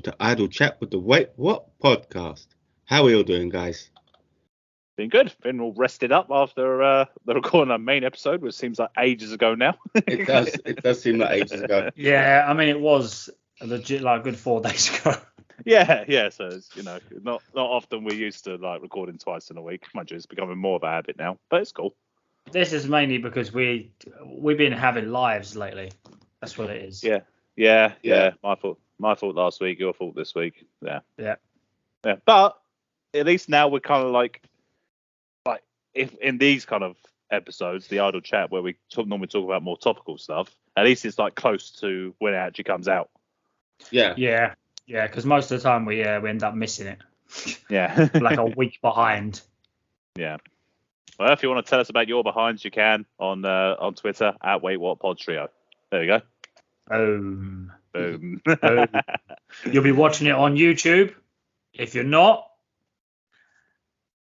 to Idle Chat with the Wait What podcast. How are you all doing, guys? Been good. Been all rested up after the recording our main episode, which seems like ages ago now. It does seem like ages ago. Yeah, I mean, it was legit like a good 4 days ago. Yeah. So it's, not often we're used to like recording twice in a week. Mind you, it's becoming more of a habit now, but it's cool. This is mainly because we've been having lives lately. That's what it is. Yeah. My fault last week. Your fault this week. Yeah. But at least now we're kind of like if in these kind of episodes, the idle chat where we normally talk about more topical stuff, at least it's like close to when it actually comes out. Yeah. Because most of the time we end up missing it. Yeah. Like a week behind. Yeah. Well, if you want to tell us about your behinds, you can on Twitter at Wait What Pod Trio. There you go. Boom. Boom. You'll be watching it on YouTube. If you're not,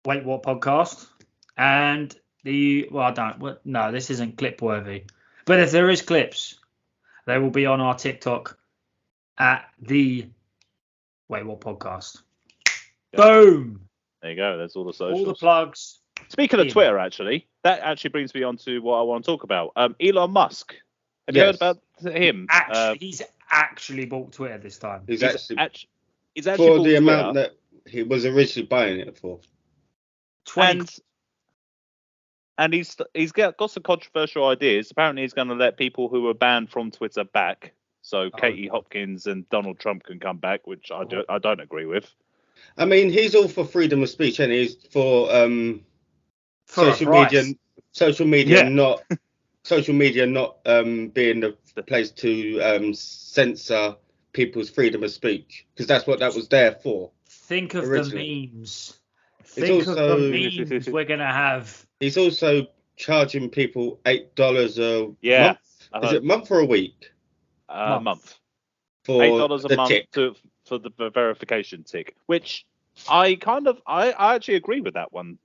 Wait What Podcast. And this isn't clip worthy. But if there is clips, they will be on our TikTok at the Wait What Podcast. Yep. Boom. There you go. There's all the socials. All the plugs. Speaking of Twitter, actually, that actually brings me on to what I want to talk about. Elon Musk. Have you heard about him? He's actually bought Twitter this time. He's actually for the amount that he was originally buying it for. 20. And he's got some controversial ideas. Apparently, he's going to let people who were banned from Twitter back. So Katie Hopkins and Donald Trump can come back, which I don't agree with. I mean, he's all for freedom of speech, and he's for social media not being the place to censor people's freedom of speech, because that's what that was there for. Think of originally. The memes. Think of the memes we're going to have. He's also charging people $8 a month. Is it month or a week? Month. For $8 a month tick. for the verification tick, which I actually agree with that one,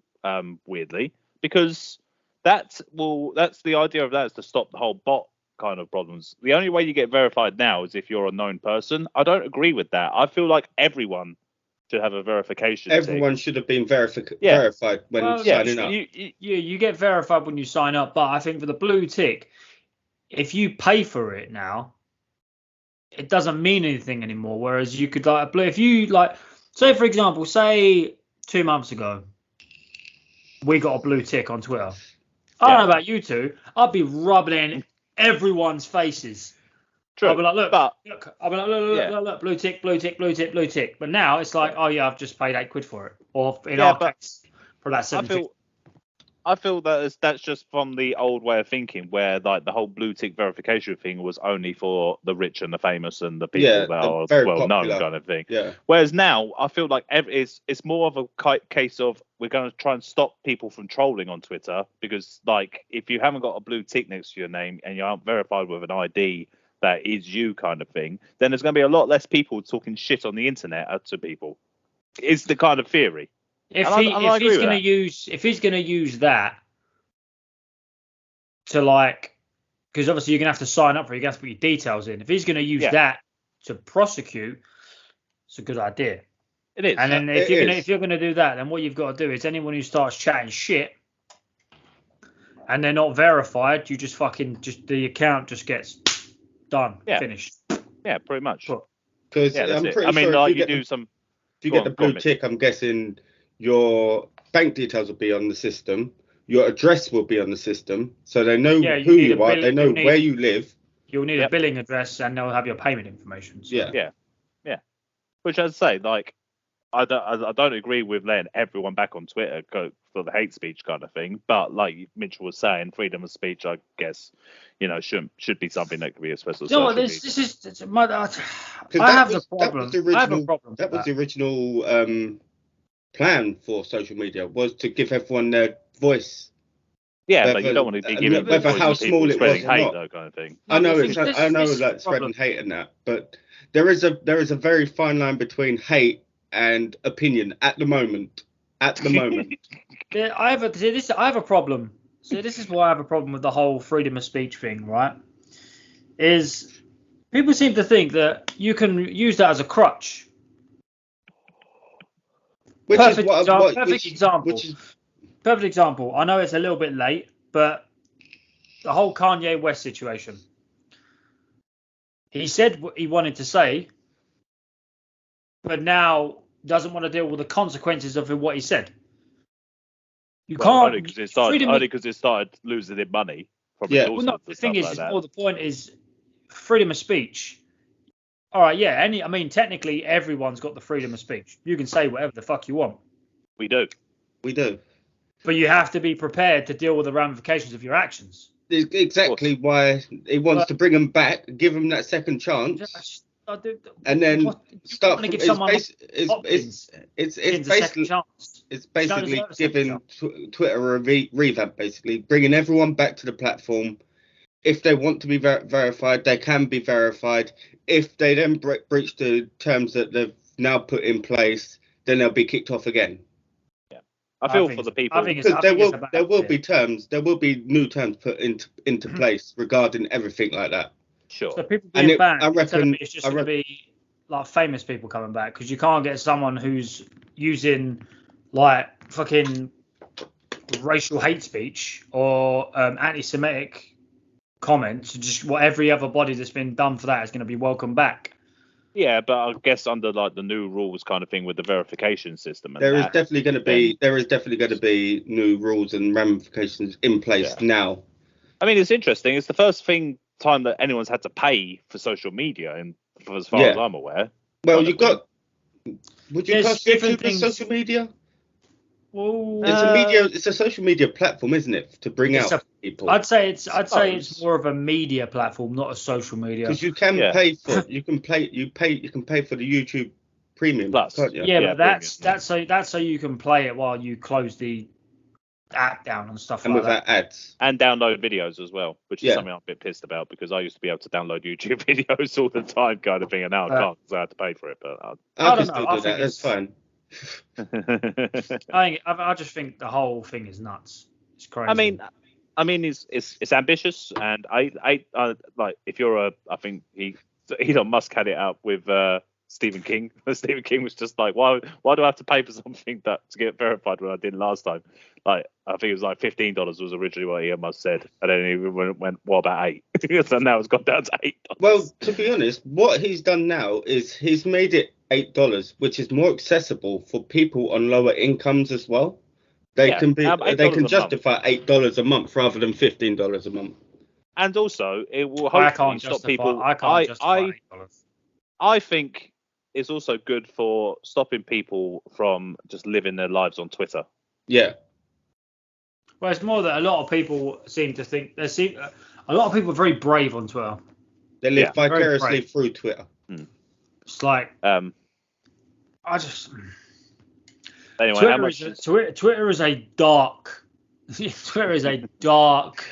weirdly, because that's the idea of that is to stop the whole bot kind of problems. The only way you get verified now is if you're a known person. I don't agree with that. I feel like everyone should have a verification Everyone tick. should have been verified when signing up. You get verified when you sign up, but I think for the blue tick, if you pay for it now, it doesn't mean anything anymore. Whereas you could if you say for example, 2 months ago, we got a blue tick on Twitter. I don't know about you two. I'd be rubbing it in everyone's faces. True. I'll be like, look. I'll be like, look, blue tick, blue tick, blue tick, blue tick. But now it's like, oh yeah, I've just paid £8 for it, or in our case, for that $7. I feel that's just from the old way of thinking, where like the whole blue tick verification thing was only for the rich and the famous and the people that are well known kind of thing. Yeah. Whereas now I feel like it's more of a case of we're going to try and stop people from trolling on Twitter, because like if you haven't got a blue tick next to your name and you aren't verified with an ID that is you kind of thing, then there's going to be a lot less people talking shit on the internet to people. It's the kind of theory. If he's going to use that to because obviously you're going to have to sign up for it, you're going to have to put your details in. If he's going to use that to prosecute, it's a good idea. It is. And then if you're going to do that, then what you've got to do is anyone who starts chatting shit and they're not verified, you just the account just gets done, finished. Yeah, pretty much. Because I'm pretty sure if you get the blue tick, I'm guessing your bank details will be on the system, your address will be on the system, so they know who you are, they know where you live. You'll need a billing address, and they'll have your payment information. So. Yeah. Which, as I say, like, I don't agree with letting everyone back on Twitter go for the hate speech kind of thing, but like Mitchell was saying, freedom of speech, I guess, should be something that could be expressed on social media. I have a problem. That was the original plan for social media, was to give everyone their voice. Yeah, but you don't want to be giving whether how small it was or hate, not. though, kind of thing. I know like spreading hate and that, but there is a very fine line between hate and opinion at the moment. I have a problem. So this is why I have a problem with the whole freedom of speech thing, right? Is People seem to think that you can use that as a crutch. Perfect example. I know it's a little bit late, but the whole Kanye West situation. He said what he wanted to say, but now doesn't want to deal with the consequences of what he said. You can't. Only because it started losing their money. Yeah. Well, no, the thing is, more the point is freedom of speech. All right, yeah. Technically, everyone's got the freedom of speech. You can say whatever the fuck you want. We do. But you have to be prepared to deal with the ramifications of your actions. Exactly why he wants to bring them back, give them that second chance, and then start. It's basically giving Twitter a revamp, basically bringing everyone back to the platform. If they want to be verified, they can be verified. If they then breach the terms that they've now put in place, then they'll be kicked off again. I feel for the people. There will be terms. There will be new terms put into place regarding everything like that. Sure. So people being banned, I reckon it's just going to be like famous people coming back, because you can't get someone who's using like fucking racial hate speech or anti-Semitic comments. Just what every other body that's been done for that is going to be welcome back. Yeah, but I guess under like the new rules kind of thing with the verification system, and there is definitely going to be new rules and ramifications in place now. I mean, it's interesting. It's the first time that anyone's had to pay for social media, and as far as I'm aware. Well, would you class YouTube as social media? Well, it's a social media platform, isn't it, to bring out people? I'd say it's more of a media platform, not a social media. Because you can pay for you can pay for the YouTube Premium Plus. Can't you? Yeah, but that's so you can play it while you close the app down and stuff like that. And without ads. And download videos as well, which is something I'm a bit pissed about, because I used to be able to download YouTube videos all the time, kind of thing, and now I can't because I had to pay for it. But I can still do that. That's fine. I just think the whole thing is nuts. It's crazy. I mean, it's ambitious, and I like if you're I think Elon Musk had it out with Stephen King. Stephen King was just like, why do I have to pay for something to get verified when I didn't last time? Like, I think it was like $15 was originally what Elon Musk said, and then he went, what about $8? So now it's gone down to $8. Well, to be honest, what he's done now is he's made it $8, which is more accessible for people on lower incomes as well. They can justify $8 a month rather than $15 a month. And also, it will hopefully stop people. I think it's also good for stopping people from just living their lives on Twitter. Yeah. Well, it's more that a lot of people seem to think a lot of people are very brave on Twitter. They live vicariously through Twitter. It's like anyway, Twitter is a dark. Twitter is a dark.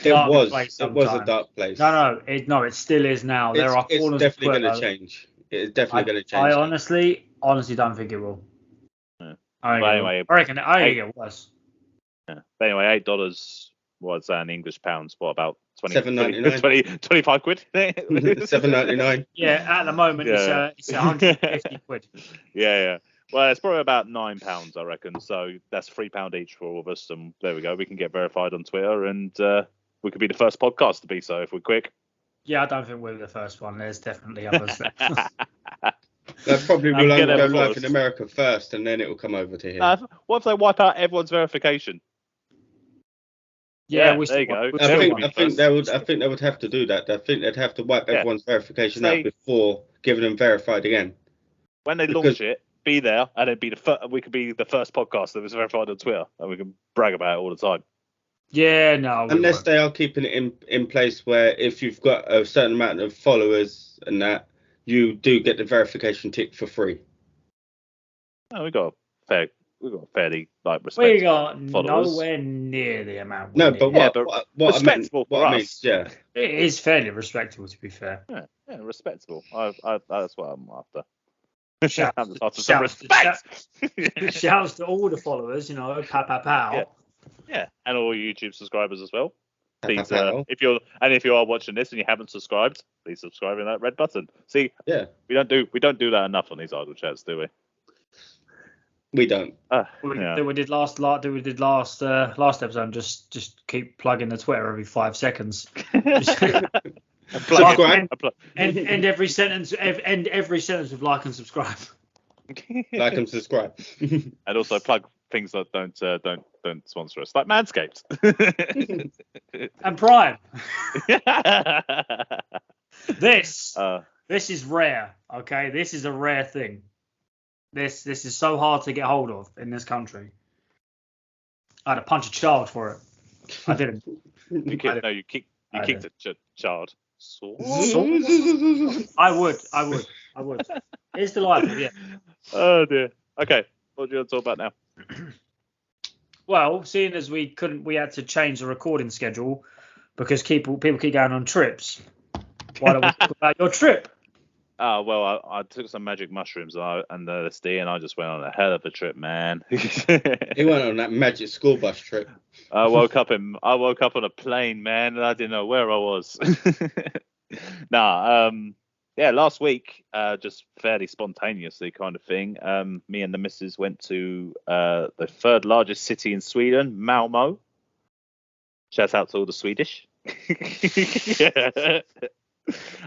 It was a dark place. No, it still is now. There are corners. It's definitely going to change. It's definitely going to change. I honestly don't think it will. Yeah. I reckon it was. Yeah. But anyway, $8 was in English pounds. What about 25 quid? $7.99. Yeah, at the moment it's 150 quid. Yeah. Well, it's probably about £9, I reckon. So that's £3 each for all of us. And there we go. We can get verified on Twitter, and we could be the first podcast to be so if we're quick. Yeah, I don't think we're the first one. There's definitely others. They probably will only go live in America first, and then it will come over to here. What if they wipe out everyone's verification? Yeah, there you go. I think they would have to do that. I think they'd have to wipe everyone's verification out before giving them verified again. When they launch it, be there, and it'd be we could be the first podcast that was verified on Twitter, and we can brag about it all the time. Yeah, no. Unless they are keeping it in place where if you've got a certain amount of followers and that, you do get the verification tick for free. Oh, we got a fairly respectable. We got followers. Nowhere near the amount. No, but what respectable for us. Yeah, it is fairly respectable, to be fair. Yeah, respectable. That's what I'm after. Shouts to all the followers, pow. Yeah, and all YouTube subscribers as well. Please, if you are watching this and you haven't subscribed, please subscribe in that red button. See, we don't do that enough on these idle chats, do we? We don't. We did last episode. Just keep plugging the Twitter every 5 seconds. End every sentence. End every sentence with like and subscribe. Like and subscribe. And also plug things that don't sponsor us, like Manscaped and Prime. This is rare. Okay, this is a rare thing. This is so hard to get hold of in this country. I had to punch a child for it. I didn't. You kicked a child. I would. It's delightful, yeah. Oh dear. Okay, what do you want to talk about now? Well, seeing as we had to change the recording schedule because people keep going on trips. Why don't we talk about your trip? Oh, well, I took some magic mushrooms and LSD, and I just went on a hell of a trip, man. He went on that magic school bus trip. I woke up on a plane, man, and I didn't know where I was. Last week, just fairly spontaneously kind of thing, me and the missus went to the third largest city in Sweden, Malmö. Shout out to all the Swedish.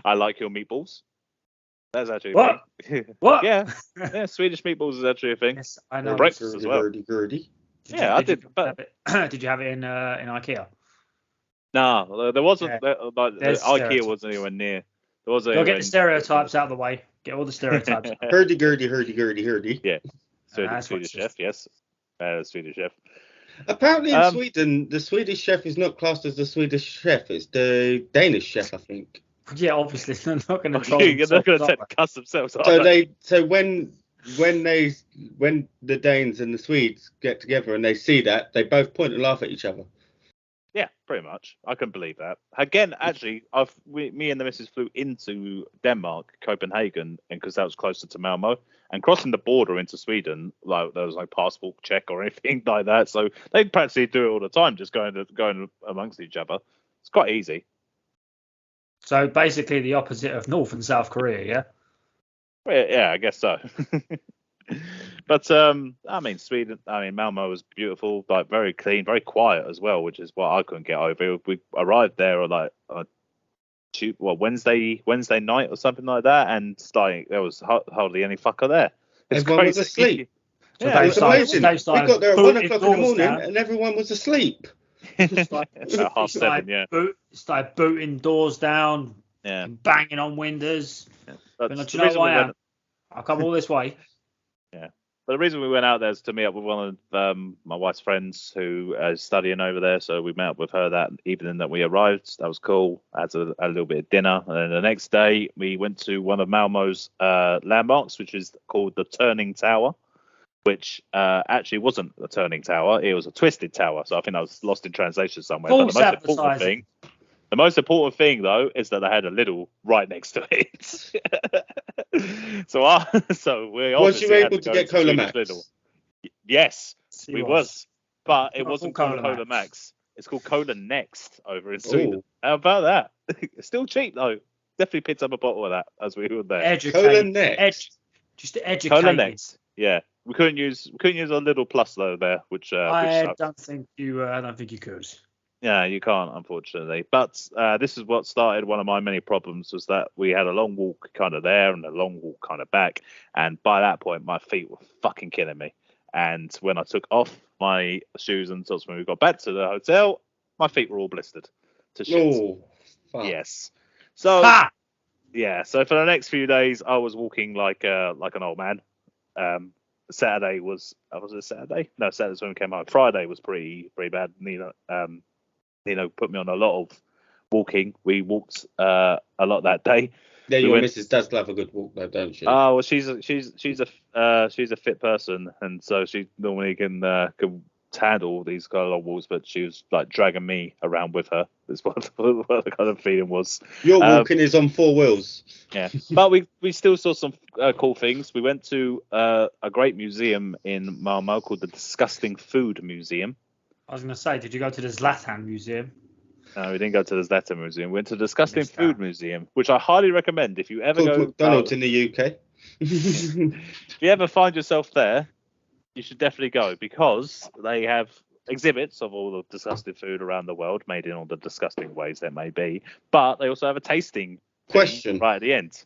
I like your meatballs. That's actually a thing. What? Yeah, Swedish meatballs is actually a thing. Yes, I know. Breakfast as well. Gurdy. Did you have it in IKEA? No, there wasn't. IKEA wasn't anywhere near. There was. Go get the stereotypes out of the way. Get all the stereotypes. Hurdy. Yeah, Swedish chef. Yes, Swedish chef. Apparently in Sweden, the Swedish chef is not classed as the Swedish chef. It's the Danish chef, I think. Yeah, obviously they're not going to try. You're not going to cuss themselves. So when the Danes and the Swedes get together and they see that, they both point and laugh at each other. Yeah, pretty much. I can believe that. Again, actually, me and the missus flew into Denmark, Copenhagen, and because that was closer to Malmö, and crossing the border into Sweden, like there was no passport check or anything like that. So they practically do it all the time, just going amongst each other. It's quite easy. So basically the opposite of North and South Korea, yeah? Yeah, I guess so. But Malmö was beautiful, like very clean, very quiet as well, which is what I couldn't get over. We arrived there like Wednesday night or something like that, and like there was hardly any fucker there. Everyone was asleep. Yeah, it was amazing. We got there at 1 o'clock in the morning, and everyone was asleep. About 7:30, yeah. Started booting doors down, banging on windows. Yeah. Do you know who I am? I'll come all this way. Yeah. But the reason we went out there is to meet up with one of my wife's friends who is studying over there. So we met up with her that evening that we arrived. That was cool. Had a little bit of dinner. And then the next day, we went to one of Malmö's landmarks, which is called the Turning Tower, which actually wasn't a turning tower. It was a twisted tower. So I think I was lost in translation somewhere. But the most important thing, though, is that they had a little right next to it. so we was you able to get Cola Max? Yes, we was. But it wasn't called Cola Max. It's called Cola Next over in Sweden. Ooh. How about that? It's still cheap, though. Definitely picked up a bottle of that as we were there. Cola Next. Just educate. Cola Next. Yeah. We couldn't use a little plus though there, which I don't think you could. Yeah, you can't, unfortunately. But this is what started one of my many problems, was that we had a long walk kind of there and a long walk kind of back. And by that point, my feet were fucking killing me. And when I took off my shoes and socks when we got back to the hotel, my feet were all blistered to shit. Oh, fuck. Yes. So, yeah. So for the next few days, I was walking like an old man. Saturday was it Saturday? No, Saturday's when we came home. Friday was pretty bad. Nino put me on a lot of walking. We walked a lot that day. Yeah, your missus does love a good walk though, don't she? Oh, well, she's a fit person, and so she normally can handle all these kind of long walks. But she was like dragging me around with her. That's what the kind of feeling was. Your walking is on 4 wheels. Yeah, but we still saw some cool things. We went to a great museum in Malmö called the Disgusting Food Museum. I was going to say, did you go to the Zlatan Museum? No, we didn't go to the Zlatan Museum. We went to the Disgusting Food Museum, which I highly recommend if you ever go. McDonald's in the UK. If you ever find yourself there, you should definitely go because they have exhibits of all the disgusting food around the world, made in all the disgusting ways there may be. But they also have a tasting question right at the end.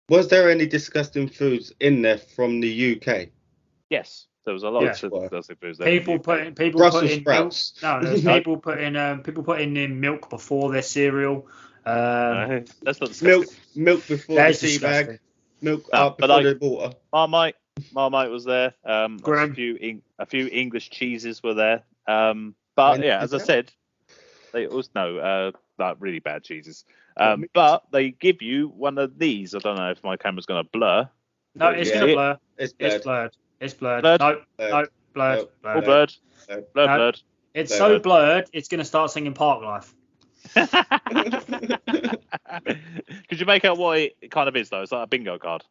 Was there any disgusting foods in there from the UK? Yes. There was a lot of disgusting foods there. People putting sprouts. Milk. No, there's people putting in milk before their cereal. That's not disgusting. Milk before the tea bag. Milk before the water. Marmite was there. A few English cheeses were there. But yeah, as I said, they also like really bad cheeses. But they give you one of these. I don't know if my camera's going to blur. No, it's going to blur. It's blurred. It's blurred. No, blurred. All blurred. Blurred. It's so blurred, it's going to start singing Park Life. Could you make out what it kind of is, though? It's like a bingo card.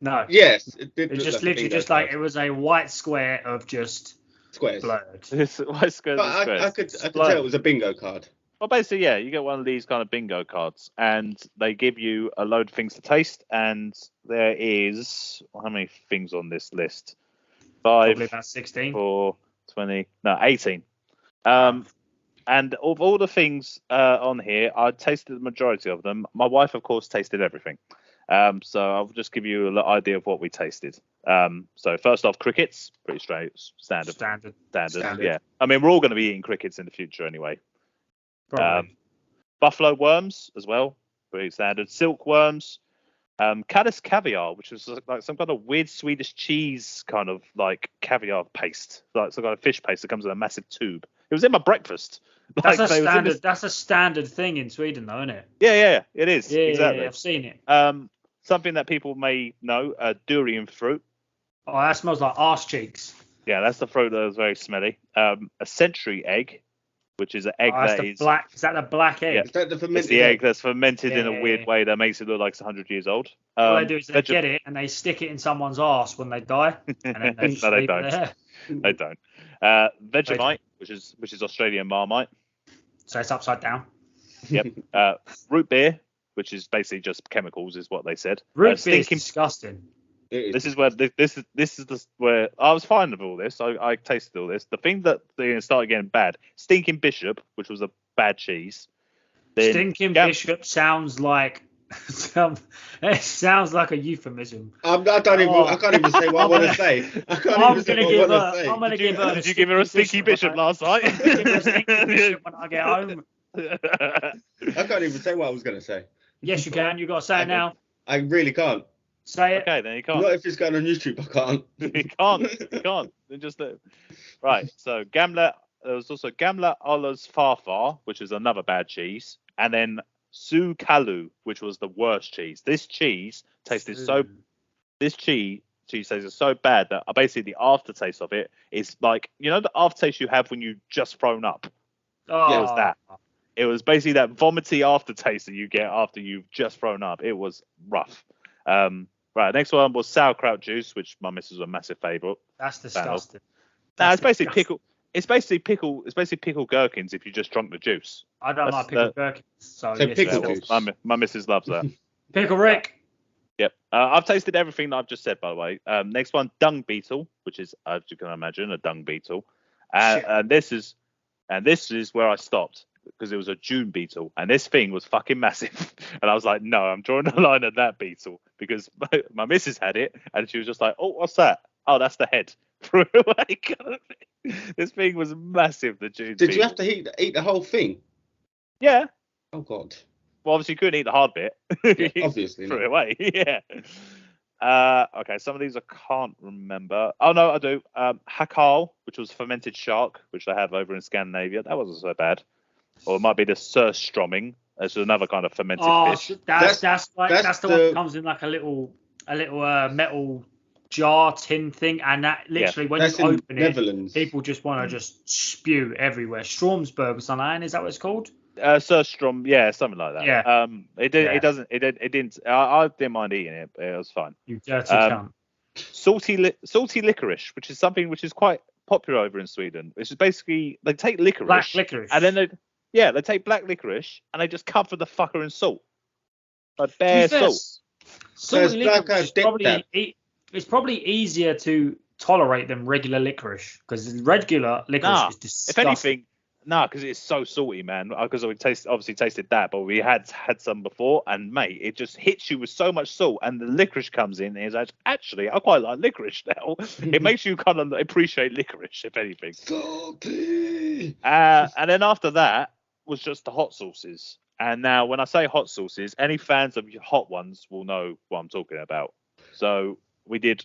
No. Yes. It's just literally just like it was a white square of just squares. Blurred. It's white squares. I could tell it was a bingo card. Well, basically, yeah, you get one of these kind of bingo cards, and they give you a load of things to taste, and there is how many things on this list? 5, probably about 16. 4, 20, no, 18. And of all the things on here, I tasted the majority of them. My wife, of course, tasted everything. So I'll just give you an idea of what we tasted. So first off, crickets, pretty standard. Yeah. I mean, we're all going to be eating crickets in the future anyway. Buffalo worms as well, pretty standard. Silkworms, caddis caviar, which was like some kind of weird Swedish cheese kind of like caviar paste, like some kind of fish paste that comes in a massive tube. It was in my breakfast. That's That's a standard thing in Sweden, though, isn't it? Yeah, it is. Yeah, exactly. Yeah, I've seen it. Something that people may know, durian fruit. Oh, that smells like arse cheeks. Yeah, that's the fruit that is very smelly. A century egg, which is an egg black. Is that the black egg? Yeah. Is that the fermented it's the egg that's fermented in a weird way that makes it look like it's 100 years old. What they do is they get it and they stick it in someone's arse when they die. And then they no, they don't. They don't. Vegemite, which is Australian Marmite. So it's upside down. Yep. Root beer, which is basically just chemicals, is what they said. Root beer is disgusting. This is where I was fine with all this. I tasted all this. The thing that they started getting bad, Stinking Bishop, which was a bad cheese. Stinking Bishop sounds like it sounds like a euphemism. I can't even say what I want to say. Did you give her a Stinky Bishop last night? I'm gonna give her a Stinky Bishop when I get home. I can't even say what I was gonna say. Yes, you can. You got to say it now. I really can't. Say it. Okay, then you can't. Not if it's going on YouTube. I can't. You can't. Then just right. So Gamla. There was also Gamla Ola's Farfar, which is another bad cheese, and then Sukalu, which was the worst cheese. This cheese tasted This cheese tasted so bad that basically the aftertaste of it is like, you know, the aftertaste you have when you just thrown up. Oh. It was that. It was basically that vomity aftertaste that you get after you've just thrown up. It was rough. Right, next one was sauerkraut juice, which my missus was a massive favourite. That's disgusting. No, it's basically pickle. It's basically pickled gherkins if you just drunk the juice. I don't like pickled gherkins. So yes, pickle juice. My missus loves that. Pickle Rick. Yep. I've tasted everything that I've just said, by the way. Next one, dung beetle, which is, as you can imagine, a dung beetle. And this is where I stopped, because it was a June beetle, and this thing was fucking massive. And I was like, no, I'm drawing the line at that beetle, because my missus had it, and she was just like, oh, what's that? Oh, that's the head. Threw it away. This thing was massive, the June beetle. Did you have to eat the whole thing? Yeah. Oh, God. Well, obviously, you couldn't eat the hard bit. Yeah, obviously. Threw it away. Yeah. Okay, some of these I can't remember. Oh, no, I do. Hakal, which was fermented shark, which they have over in Scandinavia. That wasn't so bad. Or it might be the surströmming. That's another kind of fermented fish. That's the one that comes in like a little metal jar tin thing, and that literally when you open it, people just want to just spew everywhere. Stromsberg or something. Is that what it's called? Surström, yeah, something like that. Yeah. It didn't. I didn't mind eating it. But it was fine. You dirty cunt. Salty licorice, which is something which is quite popular over in Sweden. Which is basically they take licorice, black licorice, and then Yeah, they take black licorice and they just cover the fucker in salt. Like bare salt. Salty licorice it's probably easier to tolerate than regular licorice, because regular licorice is disgusting. If anything, because it's so salty, man. Because we obviously tasted that, but we had some before, and mate, it just hits you with so much salt, and the licorice comes in, and it's like, actually, I quite like licorice now. It makes you kind of appreciate licorice, if anything. Salty. And then after that was just the hot sauces. And now, when I say hot sauces, any fans of hot ones will know what I'm talking about. So Nino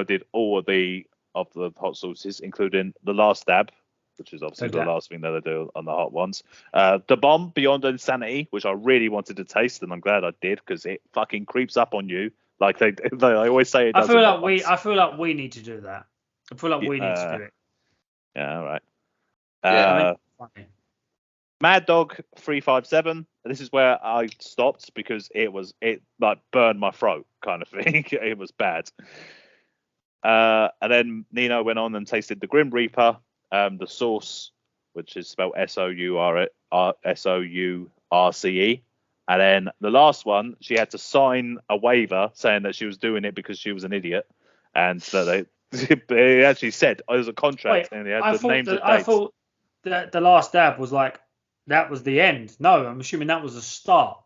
did all of the hot sauces, including the last dab, which is obviously the last thing that they do on the hot ones. The bomb Beyond Insanity, which I really wanted to taste, and I'm glad I did, because it fucking creeps up on you, like they always say it does. I feel like we need to do that. I feel like we need to do it. Yeah, all right. Mad Dog 357. This is where I stopped because it like burned my throat, kind of thing. It was bad. And then Nino went on and tasted the Grim Reaper, the sauce, which is spelled SOURCE. And then the last one, she had to sign a waiver saying that she was doing it because she was an idiot, and that they actually said it was a contract. Wait, and they had the names and dates. I thought that the last dab was like, that was the end. No, I'm assuming that was the start.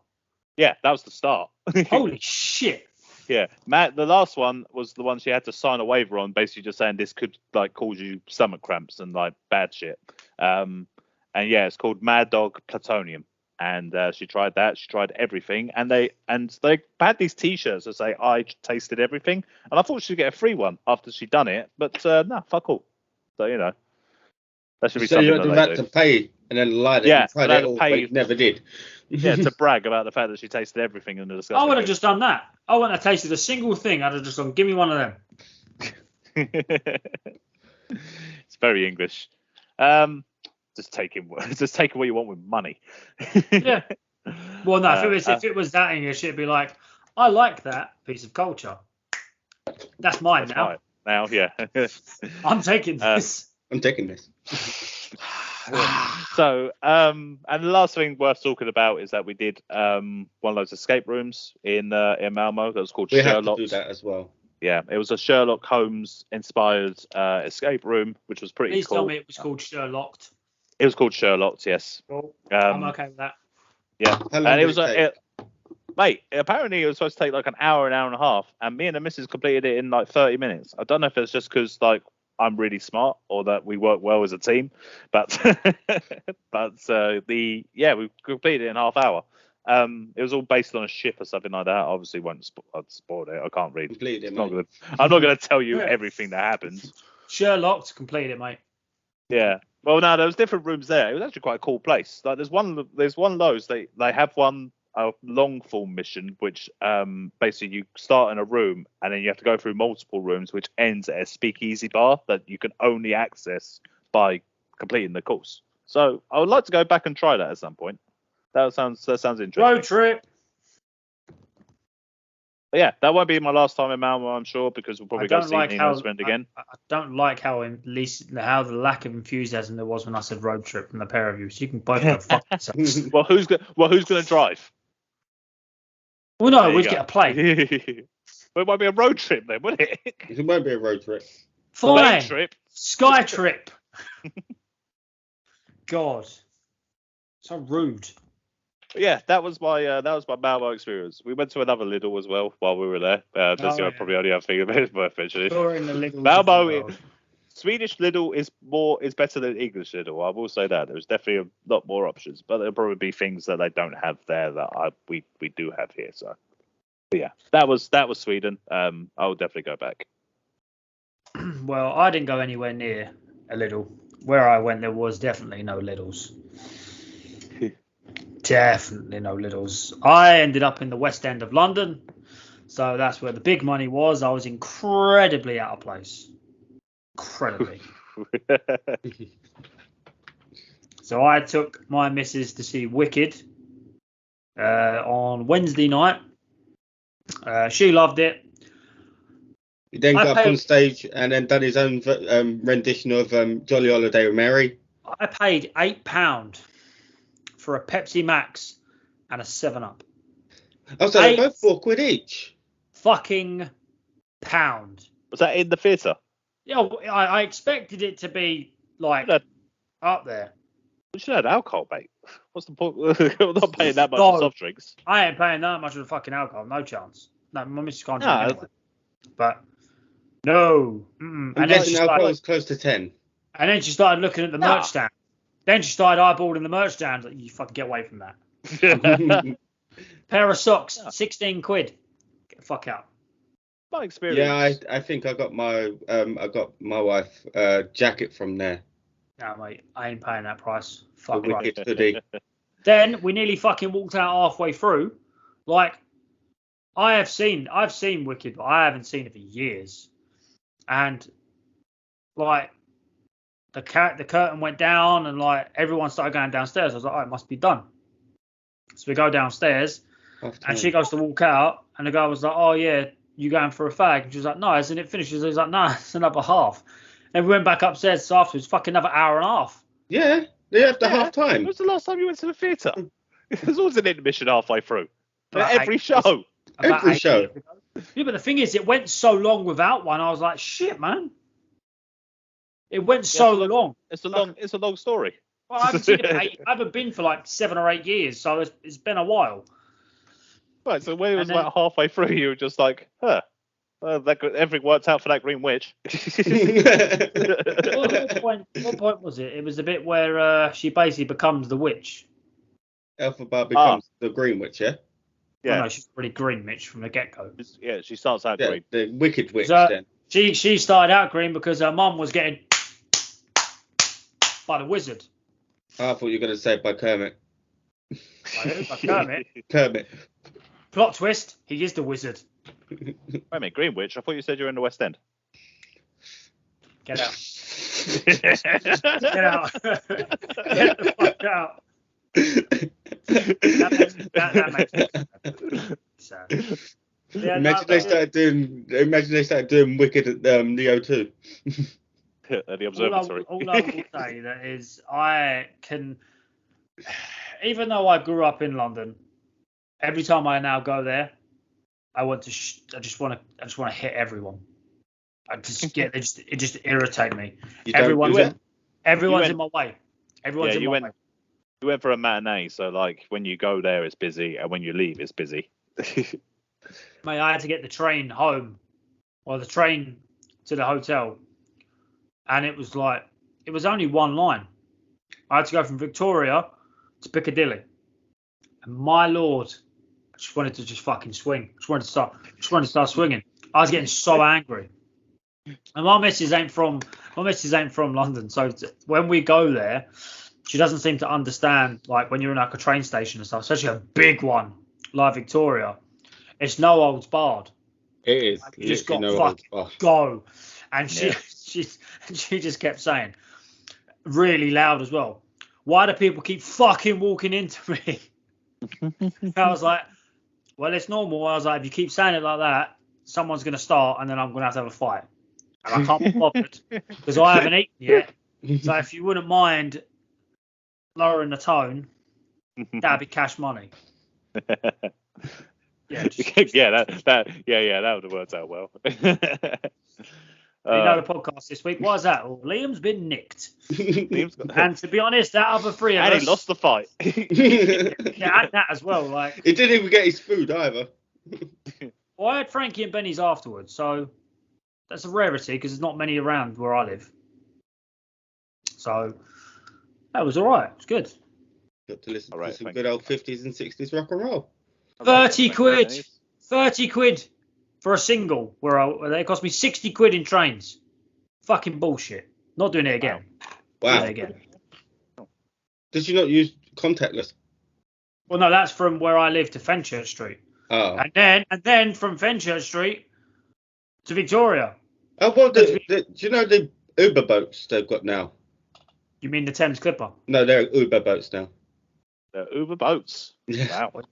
Yeah, that was the start. Holy shit. Yeah, Matt. The last one was the one she had to sign a waiver on, basically just saying this could like cause you stomach cramps and like bad shit. And yeah, it's called Mad Dog Plutonium. And she tried that. She tried everything, and they had these T-shirts that say "I tasted everything," and I thought she'd get a free one after she'd done it, but no, fuck all. So that should be something that they do. So you had to pay and then lie that you tried it all, but you never did. Yeah, to brag about the fact that she tasted everything in the discussion. I would have just done that. I wouldn't have tasted a single thing. I'd have just gone, give me one of them. It's very English. Just taking what you want with money. Yeah. Well, no, if it was that English, it'd be like, I like that piece of culture. That's mine now. Mine. Now, yeah. I'm taking this. I'm taking this. So, and the last thing worth talking about is that we did one of those escape rooms in Malmo that was called Sherlock. We had to do that as well. Yeah, it was a Sherlock Holmes inspired escape room, which was pretty cool. Please tell me it was called Sherlocked. It was called Sherlocked, yes. Cool. I'm okay with that. Yeah, and it was mate. Apparently, it was supposed to take like an hour and a half, and me and the missus completed it in like 30 minutes. I don't know if it's just because like I'm really smart or that we work well as a team, but we completed it in half hour. It was all based on a ship or something like that. Obviously, won't spoil it. I can't read. I'm not going to tell you everything that happens. Sherlocked, complete it, mate. Yeah. Well, no, there was different rooms there. It was actually quite a cool place. Like, there's one of those. They have a long form mission, which basically you start in a room and then you have to go through multiple rooms, which ends at a speakeasy bar that you can only access by completing the course. So I would like to go back and try that at some point. That sounds interesting. Road trip. But yeah, that won't be my last time in Malmo, I'm sure, because we'll probably go see Nino's friend again. I don't like how the lack of enthusiasm there was when I said road trip from the pair of you. So you can both go fuck yourselves. Well, who's going to drive? Well, no, we'd get a plane. Well, it might be a road trip then, wouldn't it? It won't be a road trip. Fine. Sky trip. God, so rude. But yeah, that was my Malmo experience. We went to another Lidl as well while we were there. Probably only have thing about it worth actually. Malmo, Swedish Lidl is better than English Lidl. I will say that. There's definitely a lot more options, but there'll probably be things that they don't have there that we do have here. So, but yeah, that was Sweden. I will definitely go back. Well, I didn't go anywhere near a Lidl. Where I went, there was definitely no Lidls. Definitely no Lidls. I ended up in the West End of London, so that's where the big money was. I was incredibly out of place. Incredibly. So I took my missus to see Wicked on Wednesday night. She loved it. He then got up on stage and then done his own rendition of Jolly Holiday with Mary. I paid £8 for a Pepsi Max and a 7-Up. Oh, so they're both £4 each. Fucking pound. Was that in the theatre? Yeah, I expected it to be like up there. We should have alcohol, mate. What's the point? I'm not paying that much for soft drinks. I ain't paying that much for the fucking alcohol. No chance. No, my missus can't drink anyway. But no. I'm guessing alcohol is close to 10. And then she started looking at the merch stand. Then she started eyeballing the merch stand. Like, you fucking get away from that. Pair of socks, £16. Get the fuck out. My experience. Yeah, I think I got my wife a jacket from there. No, mate, I ain't paying that price. Fuck right. Hoodie. Then we nearly fucking walked out halfway through. Like, I've seen Wicked, but I haven't seen it for years. And like, the curtain went down, and like everyone started going downstairs. I was like, oh, it must be done. So we go downstairs, and she goes to walk out, and the guy was like, oh yeah, you going for a fag? And she was like, no, isn't it finished? He was like, no, it's another half. And we went back upstairs afterwards, fucking another hour and a half. Yeah, after half time. When was the last time you went to the theatre? There's always an intermission halfway through. Every show. Every show. Yeah, but the thing is, it went so long without one. I was like, shit, man. It went so long. It's a long story. Well, I haven't been for like 7 or 8 years, so it's been a while. Right, so when it was like halfway through, you were just like, huh. Everything worked out for that green witch. What point was it? It was the bit where she basically becomes the witch. Elphaba becomes the green witch, yeah? Yeah. Oh, no, she's pretty green, Mitch, from the get-go. Yeah, she starts out green. The wicked witch, then. She started out green because her mum was getting by the wizard. I thought you were going to say by Kermit. By Kermit? Kermit. Plot twist, he is the wizard. Wait a minute, Green Witch? I thought you said you were in the West End. Get out. Get out. Get the fuck out. That makes sense. Yeah, imagine they started doing Wicked at Neo 2. At the observatory. All I will say that is even though I grew up in London, every time I now go there, I just want to hit everyone. It just irritates me. Everyone's in my way. Everyone's in my way. You went for a matinee, so like when you go there it's busy, and when you leave it's busy. Mate, I had to get the train home, or the train to the hotel, and it was only one line. I had to go from Victoria to Piccadilly, and my lord, I just wanted to fucking swing. Just wanted to start swinging. I was getting so angry. And my missus ain't from London, so when we go there, she doesn't seem to understand, like when you're in like a train station and stuff, especially a big one like Victoria. It's no holds barred. It is. Like, you just got fucking go. And she just kept saying, really loud as well, why do people keep fucking walking into me? I was like, well, it's normal. I was like, if you keep saying it like that, someone's going to start and then I'm going to have a fight. And I can't be bothered because I haven't eaten yet. So if you wouldn't mind lowering the tone, that'd be cash money. Yeah, that would have worked out well. You know the podcast this week. Why is that? Well, Liam's been nicked. And to be honest, that other three of us... And he lost the fight. Yeah, and that as well. Like, he didn't even get his food either. Well, I had Frankie and Benny's afterwards, so that's a rarity because there's not many around where I live. So that was all right. It was good. Got to listen to some good old 50s and 60s rock and roll. 30 quid. 30 quid for a single where it cost me 60 quid in trains. Fucking bullshit. Not doing it again. Wow. Doing it again. Did you not use contactless? Well, no, that's from where I live to Fenchurch Street. Oh. And then from Fenchurch Street to Victoria. Oh, well, do you know the Uber boats they've got now? You mean the Thames Clipper? No, they're Uber boats now. They're Uber boats? Yeah. Wow.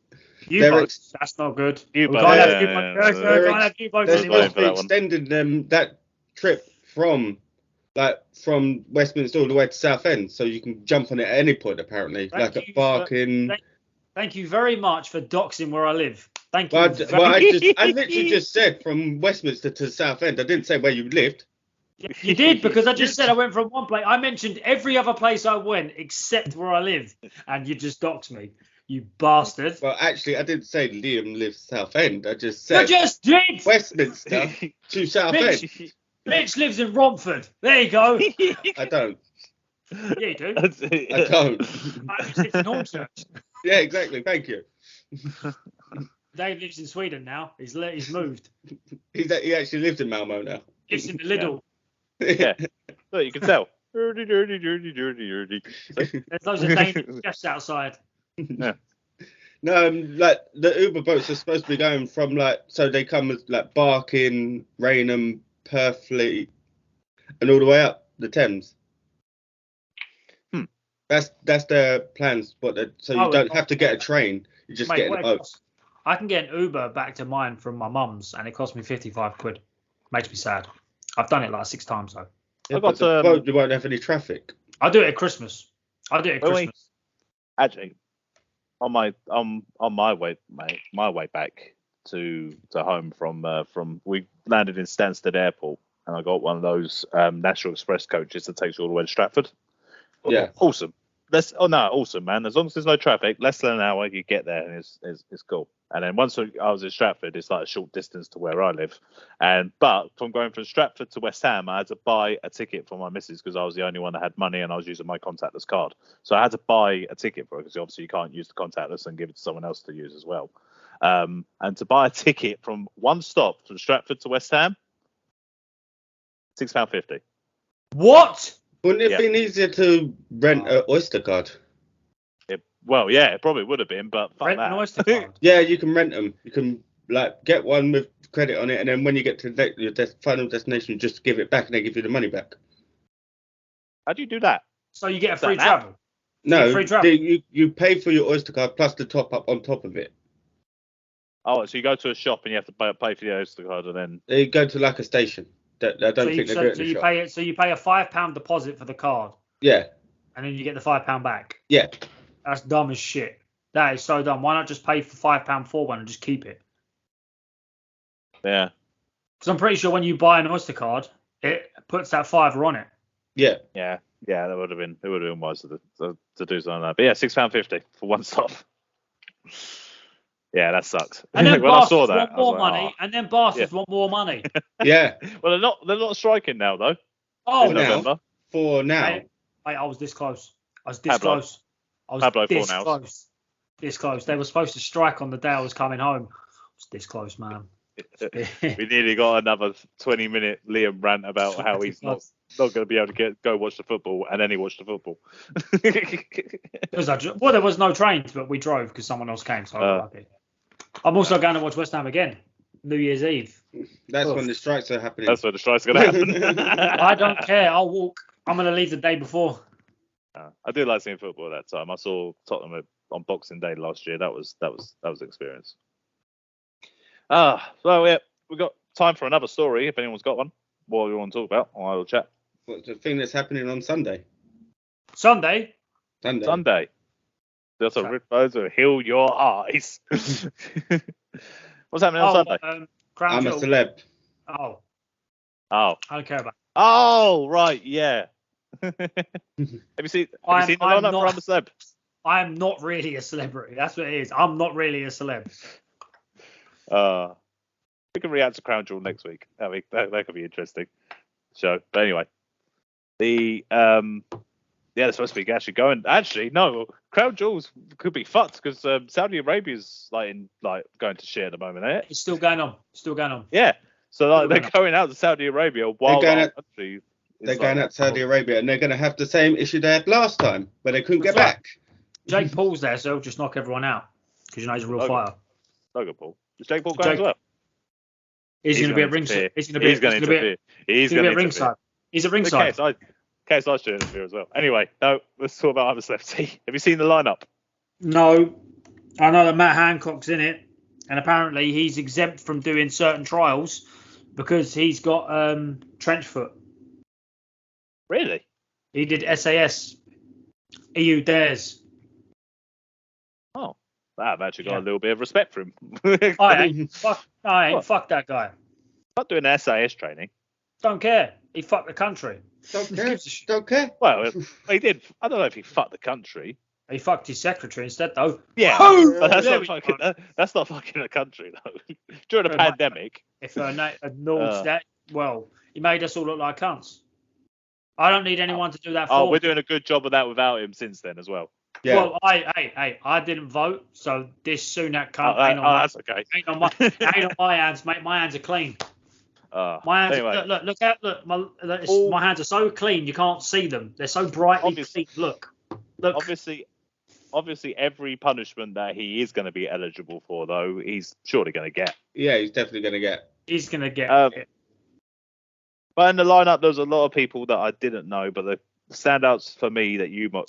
U-boats, that's not good. U-boats. They're supposed to be extending that trip from like from Westminster all the way to Southend, so you can jump on it at any point apparently. Like at Barking. Thank you very much for doxing where I live. Thank you. I literally just said from Westminster to Southend. I didn't say where you lived. You did, because I just said I went from one place. I mentioned every other place I went except where I live, and you just doxed me, you bastard. Well, actually, I didn't say Liam lives Southend. I just said you just did. Westminster to Southend. Mitch lives in Romford. There you go. I don't. Yeah, you do. I don't. I just live in Hornchurch. Yeah, exactly. Thank you. Dave lives in Sweden now. He's moved. He actually lives in Malmo now. Lives in the Lidl. Yeah. So you can tell. Dirty. There's loads of dangerous chefs outside. Yeah. No, like the Uber boats are supposed to be going from so they come as like Barking, Rainham, Purfleet, and all the way up the Thames. That's their plans, so you don't have to get a train. You just get in a boat. I can get an Uber back to mine from my mum's, and it cost me 55 quid. Makes me sad. I've done it like 6 times though. Yeah, but the boat, you won't have any traffic. I do it at Christmas. Actually, on my way back to home from we landed in Stansted Airport, and I got one of those National Express coaches that takes you all the way to Stratford. Yeah, awesome. Awesome, man. As long as there's no traffic, less than an hour, you get there, and it's cool. And then once I was in Stratford, it's like a short distance to where I live. But from going from Stratford to West Ham, I had to buy a ticket for my missus because I was the only one that had money and I was using my contactless card. So I had to buy a ticket for it because obviously you can't use the contactless and give it to someone else to use as well. And to buy a ticket from one stop from Stratford to West Ham, £6.50. What? Wouldn't it have been easier to rent an Oyster card? Well, yeah, it probably would have been, but fuck rent that. An Oyster card? Yeah, you can rent them. You can get one with credit on it, and then when you get to your final destination, you just give it back, and they give you the money back. How do you do that? So you get a free travel? No, you pay for your Oyster card plus the top up on top of it. Oh, so you go to a shop and you have to pay for the Oyster card, and then you go to like a station. I don't think they do it in the shop. So you pay a £5 deposit for the card. Yeah. And then you get the £5 back. Yeah. That's dumb as shit. That is so dumb. Why not just pay for £5 for one and just keep it? Yeah. Because I'm pretty sure when you buy an Oyster card, it puts that £5 on it. Yeah. Yeah. Yeah. It would have been wise to do something like that. But yeah, £6.50 for one stop. Yeah, that sucks. And then when I saw that, want more money, and then bastards want more money. Yeah. Well, they're not striking now though. Oh, now. For now. I was this close. I was this close. I was Pablo this close. This close. They were supposed to strike on the day I was coming home. I was this close, man. We nearly got another 20-minute Liam rant about how he's not going to be able to go watch the football, and then he watched the football. Well, there was no trains, but we drove because someone else came. So I'm also going to watch West Ham again, New Year's Eve. That's when the strikes are happening. That's when the strikes are going to happen. I don't care. I'll walk. I'm going to leave the day before. I do like seeing football at that time. I saw Tottenham on Boxing Day last year. That was an experience. So yeah, we've got time for another story. If anyone's got one, what we want to talk about, I will chat. What's the thing that's happening on Sunday? Sunday. That's a rip those will heal your eyes. What's happening on Sunday? I'm a celeb. Oh. I don't care about it. Oh, right, yeah. Have you seen the lineup for I'm a Celeb? I am not really a celebrity. That's what it is. I'm not really a celeb. We can react to Crown Jewel next week. That could be interesting. But anyway, they're supposed to be actually going. Actually, no, Crown Jewels could be fucked because Saudi Arabia's going to shit at the moment, eh? It's still going on. Yeah. So they're going out to Saudi Arabia while they're going out to Saudi Arabia, and they're going to have the same issue they had last time, where they couldn't get back. Jake Paul's there, so he'll just knock everyone out because he's a real fighter. Logan Paul. Is Jake Paul going as well? He's going to be at ringside. He's going to be at ringside. He's at ringside. KSI's doing it as well. Anyway, let's talk about other celebrities. Have you seen the lineup? No. I know that Matt Hancock's in it, and apparently he's exempt from doing certain trials because he's got trench foot. Really? He did SAS, EU Dares. Oh, I've actually got a little bit of respect for him. Fuck that guy. Not doing SAS training. Don't care. He fucked the country. Don't care. Well, he did. I don't know if he fucked the country. He fucked his secretary instead, though. Yeah, but that's not fucking a country, though. During a pandemic. If that, well, he made us all look like cunts. I don't need anyone to do that for me. We're doing a good job of that without him since then as well. Yeah. Well, I didn't vote, so this Sunak cunt that's okay. Ain't on my hands, mate. My hands are clean. My hands, anyway. Look, my hands are so clean you can't see them. They're so brightly clean. Look. Obviously, every punishment that he is going to be eligible for, though, he's surely going to get. Yeah, he's definitely going to get. He's going to get. But in the lineup, there's a lot of people that I didn't know, but the standouts for me that you'll know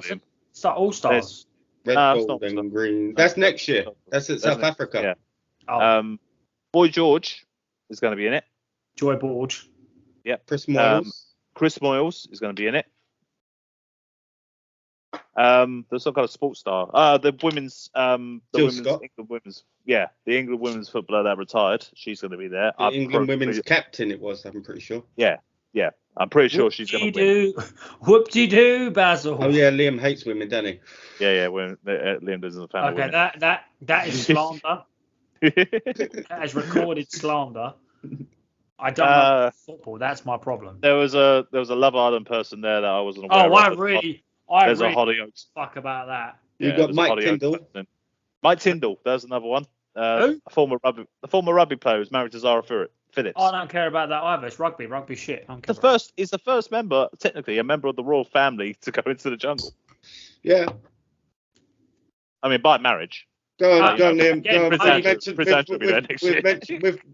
them. It's like All Stars. Red, gold, and green. That's next year. That's at South Africa. Yeah. Boy George is going to be in it. Joy Borge. Yep. Chris Moyles is going to be in it. There's some kind of sports star. The England women's footballer that retired. She's going to be there. The England women's captain. It was. I'm pretty sure. Yeah. I'm pretty sure she's going to win. Whoop-de-doo, Basil. Oh yeah, Liam hates women, doesn't he? Yeah. Liam doesn't fan of women. Okay, that is slander. That is recorded slander. I don't know football. That's my problem. There was a Love Island person there that I wasn't aware of. There's a Hollyoaks. Fuck about that. You got Mike Tyndall. Mike Tyndall, there's another one. Who? A former rugby player who's married to Zara Phillips. I don't care about that either. It's rugby. Rugby shit. He's the first member, technically, a member of the royal family to go into the jungle. Yeah. I mean, by marriage. Go on, Liam.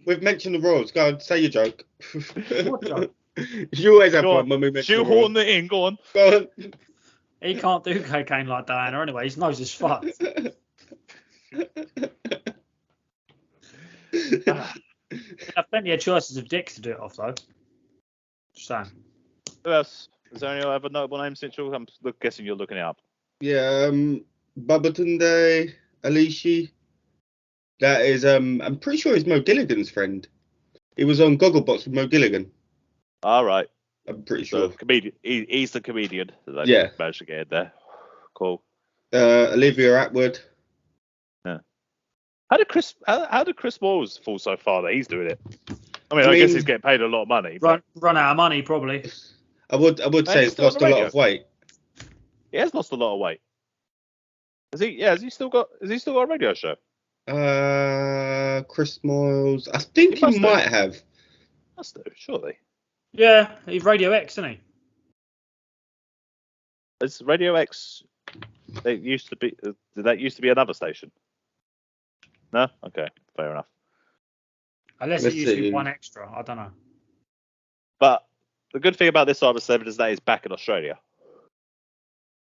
We've mentioned the royals. Go on, say your joke. What joke? You always have one when we mention the royals. Shoehorn it in. Go on. He can't do cocaine like Diana anyway. His nose is fucked. Have plenty of choices of dicks to do it off, though. Just saying. Who else? Is there any other notable names, Central? I'm guessing you're looking it up. Yeah, Babatunde Alishi. That is, I'm pretty sure he's Mo Gilligan's friend. He was on Gogglebox with Mo Gilligan. All right. I'm pretty sure. Comedian. He's the comedian that managed to get in there. Cool. Olivia Atwood. Yeah. How did Chris Moyles fall so far that he's doing it? I mean, I guess he's getting paid a lot of money. Run out of money, probably. I would say he's lost a lot of weight. He has lost a lot of weight. Has he still got a radio show? Chris Moyles. I think he might have. Must do, surely. Yeah, he's Radio X, isn't he? It's Radio X. Did that used to be another station? No? Okay, fair enough. Unless it used to be one extra, I don't know. But the good thing about this Cyber 7 is that it's back in Australia.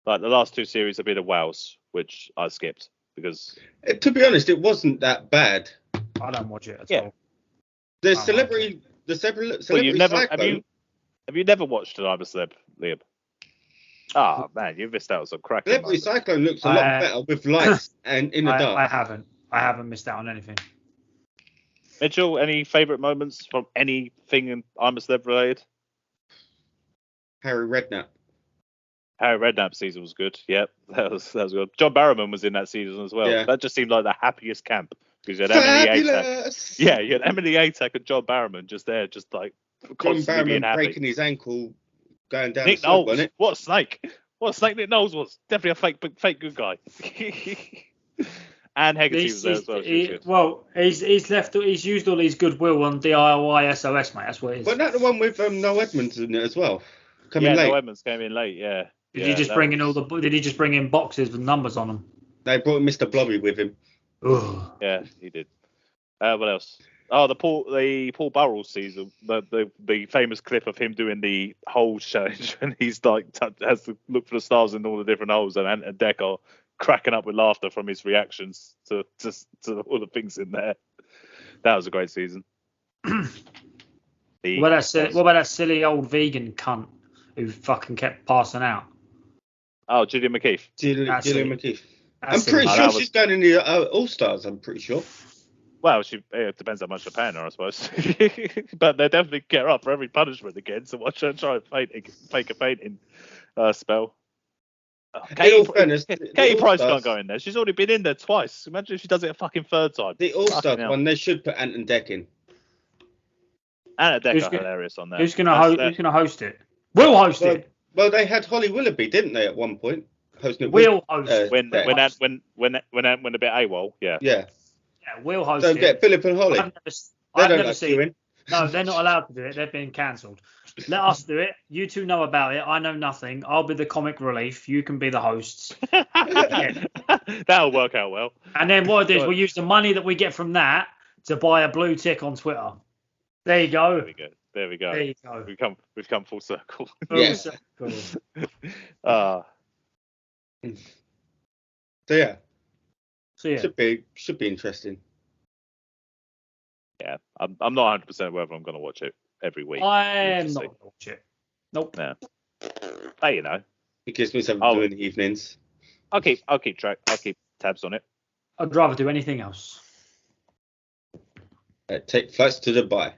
Like the last two series have been in Wales, which I skipped because. To be honest, it wasn't that bad. I don't watch it at all. The celebrity Cyclone. Have you never watched an I'm a Celeb, Liam? Man, you missed out on some cracking. Celebrity Cyclone looks a lot better with lights and in the dark. I haven't missed out on anything. Mitchell, any favourite moments from anything in I'm a Celeb related? Harry Redknapp season was good. Yep, that was good. John Barrowman was in that season as well. Yeah. That just seemed like the happiest camp because you had Emily Atack. Yeah, you had Emily Atack and John Barrowman just there, just like constantly being happy. Breaking his ankle, going down. Nick Knowles, wasn't it? What a snake! Nick Knowles was. Definitely a fake good guy. And Hegarty was there as well. He's used all his goodwill on DIY SOS, mate. That's what it is. But not the one with Noel Edmonds in it as well. Late. Noel Edmonds came in late. Yeah. Did he just bring in boxes with numbers on them? They brought Mr. Blobby with him. Ugh. Yeah, he did. What else? Oh, the Paul Burrell season, the famous clip of him doing the holes challenge, and he's like has to look for the stars in all the different holes, and Deck are cracking up with laughter from his reactions to all the things in there. That was a great season. What about that silly old vegan cunt? who fucking kept passing out. Oh, Gillian McKeith. Gillian McKeith. I'm pretty sure she's going in the All-Stars, I'm pretty sure. Well, it depends how much they're paying her, I suppose. But they definitely get her up for every punishment again, so watch her try and fake a fainting spell. Katie Price can't go in there. She's already been in there twice. Imagine if she does it a fucking third time. The All-Stars one, they should put Ant and Dec in. Ant and Dec are hilarious on there. Who's gonna host it? We'll host it. Well, they had Holly Willoughby, didn't they, at one point? Hosting it. We'll host it. When Ant went a bit AWOL, yeah. Yeah, we'll host it. Don't get Philip and Holly. I've never seen it. No, they're not allowed to do it. They've been cancelled. Let us do it. You two know about it. I know nothing. I'll be the comic relief. You can be the hosts. That'll work out well. And then what it is, we'll use the money that we get from that to buy a blue tick on Twitter. There you go. There we go. We've come full circle. Yes. So yeah. Should be interesting. Yeah, I'm not 100% whether I'm going to watch it every week. I'm not going to watch it. Nope. Yeah. Hey, you know. It gives me something to do in the evenings. I'll keep track. I'll keep tabs on it. I'd rather do anything else. Take flights to Dubai.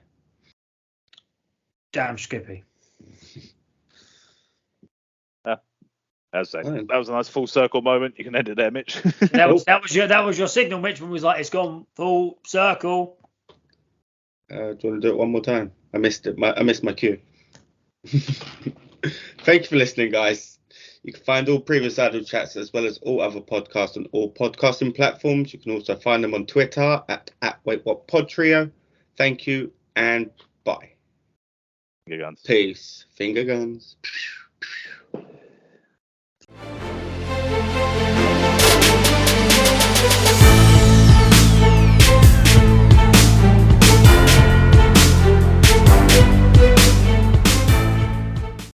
Damn Skippy. That was a nice full circle moment. You can end it there, Mitch. that was your signal, Mitch, when it was like, it's gone full circle. Do you want to do it one more time? I missed it. I missed my cue. Thank you for listening, guys. You can find all previous Idle Chats as well as all other podcasts on all podcasting platforms. You can also find them on Twitter at WaitWhatPodTrio. Thank you and bye. Finger guns. Peace. Finger guns.